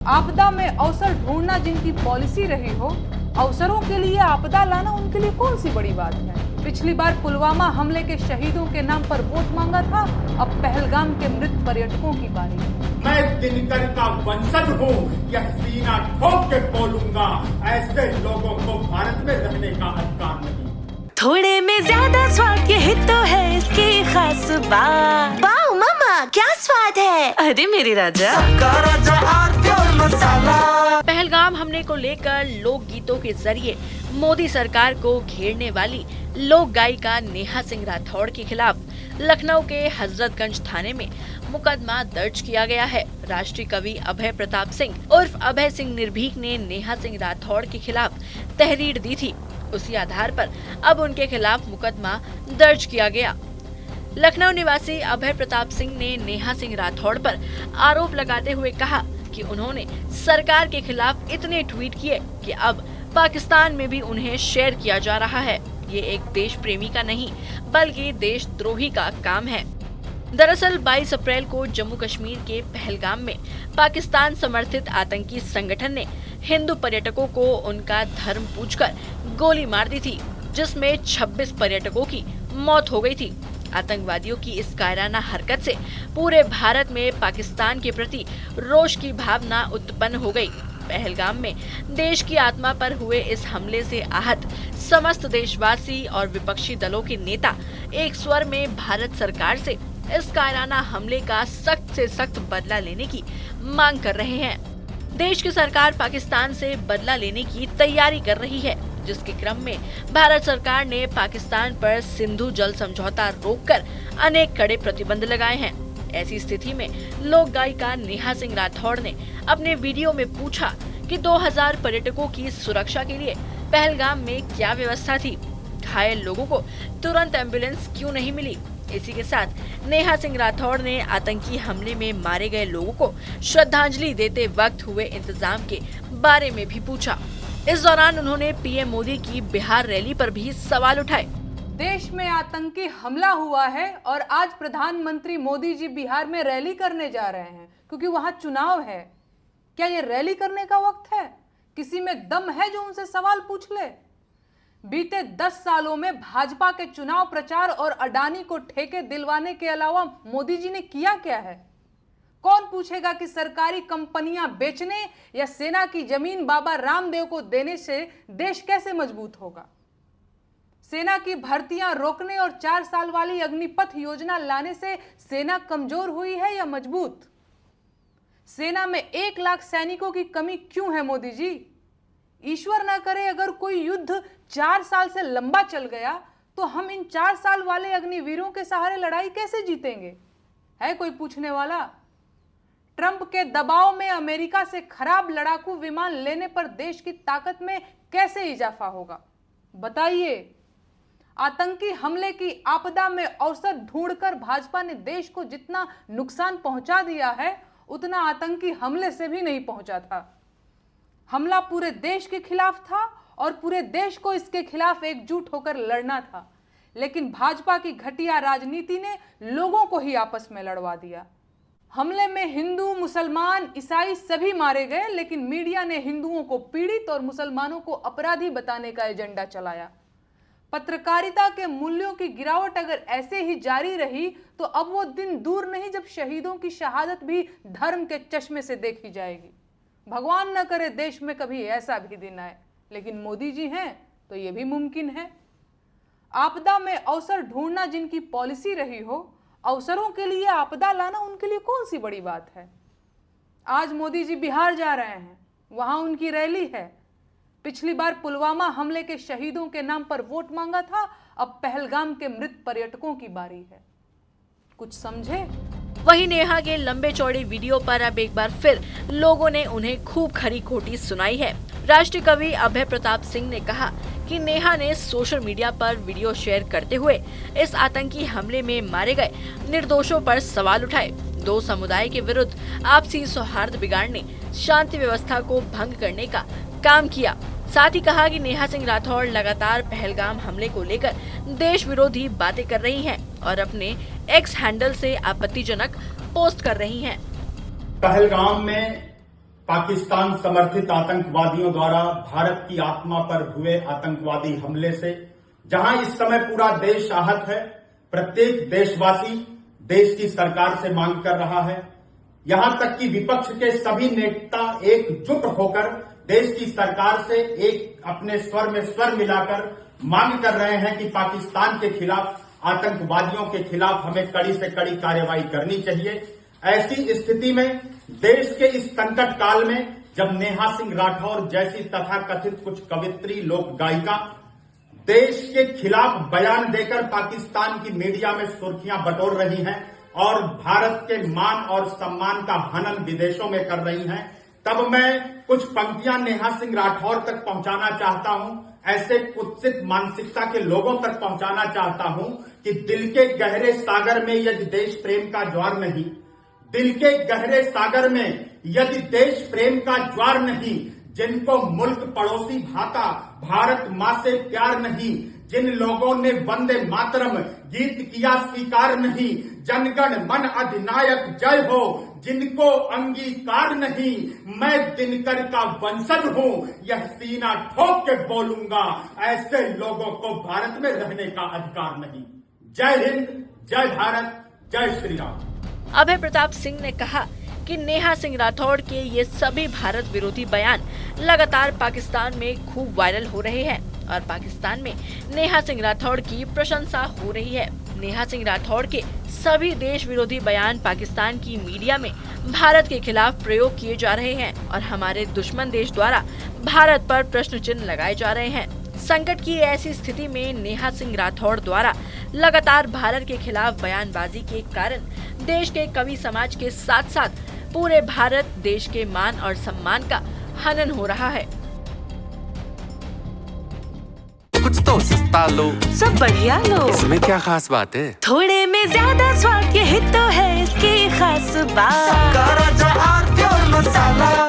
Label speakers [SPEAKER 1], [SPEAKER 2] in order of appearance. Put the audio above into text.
[SPEAKER 1] आपदा में अवसर ढूंढना जिनकी पॉलिसी रही हो, अवसरों के लिए आपदा लाना उनके लिए कौन सी बड़ी बात है। पिछली बार पुलवामा हमले के शहीदों के नाम पर वोट मांगा था, अब पहलगाम के मृत पर्यटकों की बारी।
[SPEAKER 2] मैं दिनकर का वंशज हूँ, यह सीना ठोक के बोलूंगा, ऐसे लोगों को भारत में रहने का अधिकार नहीं।
[SPEAKER 3] थोड़े में ज्यादा स्वाद यही तो है इसकी खास बात।
[SPEAKER 4] वाओ मम्मा, क्या स्वाद है।
[SPEAKER 3] अरे मेरे राजा,
[SPEAKER 5] पहलगाम हमले को लेकर लोक गीतों के जरिए मोदी सरकार को घेरने वाली लोक गायिका नेहा सिंह राठौड़ के खिलाफ लखनऊ के हजरतगंज थाने में मुकदमा दर्ज किया गया है। राष्ट्रीय कवि अभय प्रताप सिंह उर्फ अभय सिंह निर्भीक ने नेहा सिंह राठौड़ के खिलाफ तहरीर दी थी। उसी आधार पर अब उनके खिलाफ मुकदमा दर्ज किया गया। लखनऊ निवासी अभय प्रताप सिंह ने नेहा सिंह राठौड़ पर आरोप लगाते हुए कहा कि उन्होंने सरकार के खिलाफ इतने ट्वीट किए कि अब पाकिस्तान में भी उन्हें शेयर किया जा रहा है। ये एक देश प्रेमी का नहीं बल्कि देशद्रोही का काम है। दरअसल 22 अप्रैल को जम्मू कश्मीर के पहलगाम में पाकिस्तान समर्थित आतंकी संगठन ने हिंदू पर्यटकों को उनका धर्म पूछकर गोली मार दी थी, जिसमें 26 पर्यटकों की मौत हो गई थी। आतंकवादियों की इस कायराना हरकत से पूरे भारत में पाकिस्तान के प्रति रोष की भावना उत्पन्न हो गई। पहलगाम में देश की आत्मा पर हुए इस हमले से आहत समस्त देशवासी और विपक्षी दलों के नेता एक स्वर में भारत सरकार से इस कायराना हमले का सख्त से सख्त बदला लेने की मांग कर रहे हैं। देश की सरकार पाकिस्तान से बदला लेने की तैयारी कर रही है, जिसके क्रम में भारत सरकार ने पाकिस्तान पर सिंधु जल समझौता रोककर अनेक कड़े प्रतिबंध लगाए हैं। ऐसी स्थिति में लोक गायिका नेहा सिंह राठौड़ ने अपने वीडियो में पूछा कि 2000 पर्यटकों की सुरक्षा के लिए पहलगाम में क्या व्यवस्था थी, घायल लोगों को तुरंत एम्बुलेंस क्यों नहीं मिली। इसी के साथ नेहा सिंह राठौड़ ने आतंकी हमले में मारे गए लोगों को श्रद्धांजलि देते वक्त हुए इंतजाम के बारे में भी पूछा। इस दौरान उन्होंने पीएम मोदी की बिहार रैली पर भी सवाल उठाए।
[SPEAKER 1] देश में आतंकी हमला हुआ है और आज प्रधानमंत्री मोदी जी बिहार में रैली करने जा रहे हैं क्योंकि वहां चुनाव है। क्या ये रैली करने का वक्त है? किसी में दम है जो उनसे सवाल पूछ ले? बीते 10 सालों में भाजपा के चुनाव प्रचार और अडानी को ठेके दिलवाने के अलावा मोदी जी ने किया क्या है? कौन पूछेगा कि सरकारी कंपनियां बेचने या सेना की जमीन बाबा रामदेव को देने से देश कैसे मजबूत होगा? सेना की भर्तियां रोकने और 4 साल वाली अग्निपथ योजना लाने से सेना कमजोर हुई है या मजबूत? सेना में 1 लाख सैनिकों की कमी क्यों है मोदी जी? ईश्वर ना करे अगर कोई युद्ध 4 साल से लंबा चल गया तो हम इन 4 साल वाले अग्निवीरों के सहारे लड़ाई कैसे जीतेंगे? है कोई पूछने वाला? ट्रंप के दबाव में अमेरिका से खराब लड़ाकू विमान लेने पर देश की ताकत में कैसे इजाफा होगा? बताइए। आतंकी हमले की आपदा में अवसर ढूंढकर भाजपा ने देश को जितना नुकसान पहुंचा दिया है उतना आतंकी हमले से भी नहीं पहुंचा था। हमला पूरे देश के खिलाफ था और पूरे देश को इसके खिलाफ एकजुट होकर लड़ना था, लेकिन भाजपा की घटिया राजनीति ने लोगों को ही आपस में लड़वा दिया। हमले में हिंदू, मुसलमान, ईसाई सभी मारे गए, लेकिन मीडिया ने हिंदुओं को पीड़ित और मुसलमानों को अपराधी बताने का एजेंडा चलाया। पत्रकारिता के मूल्यों की गिरावट अगर ऐसे ही जारी रही तो अब वो दिन दूर नहीं जब शहीदों की शहादत भी धर्म के चश्मे से देखी जाएगी। भगवान न करे देश में कभी ऐसा भी दिन आए, लेकिन मोदी जी हैं तो ये भी मुमकिन है। आपदा में अवसर ढूंढना जिनकी पॉलिसी रही हो, अवसरों के लिए आपदा लाना उनके लिए कौन सी बड़ी बात है। आज मोदी जी बिहार जा रहे हैं, वहां उनकी रैली है। पिछली बार पुलवामा हमले के शहीदों के नाम पर वोट मांगा था, अब पहलगाम के मृत पर्यटकों की बारी है। कुछ समझे?
[SPEAKER 5] वहीं नेहा के लंबे चौड़े वीडियो पर अब एक बार फिर लोगों ने उन्हें खूब खरी खोटी सुनाई है। राष्ट्रीय कवि अभय प्रताप सिंह ने कहा कि नेहा ने सोशल मीडिया पर वीडियो शेयर करते हुए इस आतंकी हमले में मारे गए निर्दोषों पर सवाल उठाए। 2 समुदाय के विरुद्ध आपसी सौहार्द बिगाड़ने, शांति व्यवस्था को भंग करने का काम किया। साथ ही कहा कि नेहा सिंह राठौड़ लगातार पहलगाम हमले को लेकर देश विरोधी बातें कर रही हैं और अपने एक्स हैंडल से आपत्तिजनक पोस्ट कर रही हैं।
[SPEAKER 2] पहलगाम में पाकिस्तान समर्थित आतंकवादियों द्वारा भारत की आत्मा पर हुए आतंकवादी हमले से जहां इस समय पूरा देश आहत है, प्रत्येक देशवासी देश की सरकार से मांग कर रहा है, यहां तक कि विपक्ष के सभी नेता एकजुट होकर देश की सरकार से एक अपने स्वर में स्वर मिलाकर मांग कर रहे हैं कि पाकिस्तान के खिलाफ, आतंकवादियों के खिलाफ हमें कड़ी से कड़ी कार्रवाई करनी चाहिए। ऐसी स्थिति में देश के इस संकट काल में जब नेहा सिंह राठौर जैसी तथाकथित कुछ कवित्री लोक गायिका देश के खिलाफ बयान देकर पाकिस्तान की मीडिया में सुर्खियां बटोर रही हैं और भारत के मान और सम्मान का हनन विदेशों में कर रही हैं, तब मैं कुछ पंक्तियां नेहा सिंह राठौर तक पहुंचाना चाहता हूं। ऐसे कुत्सित मानसिकता के लोगों तक पहुंचाना चाहता हूं कि दिल के गहरे सागर में यदि देश प्रेम का ज्वार नहीं, दिल के गहरे सागर में यदि देश प्रेम का ज्वार नहीं, जिनको मुल्क पड़ोसी भाता, भारत मां से प्यार नहीं, जिन लोगों ने वंदे मातरम गीत किया स्वीकार नहीं, जनगण मन अधिनायक जय हो जिनको अंगीकार नहीं, मैं दिनकर का वंशज हूं, यह सीना ठोक के बोलूंगा, ऐसे लोगों को भारत में रहने का अधिकार नहीं। जय हिंद, जय भारत, जय श्री राम।
[SPEAKER 5] अभय प्रताप सिंह ने कहा कि नेहा सिंह राठौड़ के ये सभी भारत विरोधी बयान लगातार पाकिस्तान में खूब वायरल हो रहे हैं और पाकिस्तान में नेहा सिंह राठौड़ की प्रशंसा हो रही है। नेहा सिंह राठौड़ के सभी देश विरोधी बयान पाकिस्तान की मीडिया में भारत के खिलाफ प्रयोग किए जा रहे हैं और हमारे दुश्मन देश द्वारा भारत पर प्रश्न चिन्ह लगाए जा रहे हैं। संकट की ऐसी स्थिति में नेहा सिंह राठौड़ द्वारा लगातार भारत के खिलाफ बयानबाजी के कारण देश के कवि समाज के साथ साथ पूरे भारत देश के मान और सम्मान का हनन हो रहा है।
[SPEAKER 6] कुछ तो सस्ता लो,
[SPEAKER 3] सब बढ़िया लो,
[SPEAKER 6] इसमें क्या खास बात है?
[SPEAKER 3] थोड़े में ज्यादा स्वाद, यही तो है इसकी खास बात।
[SPEAKER 6] मसाला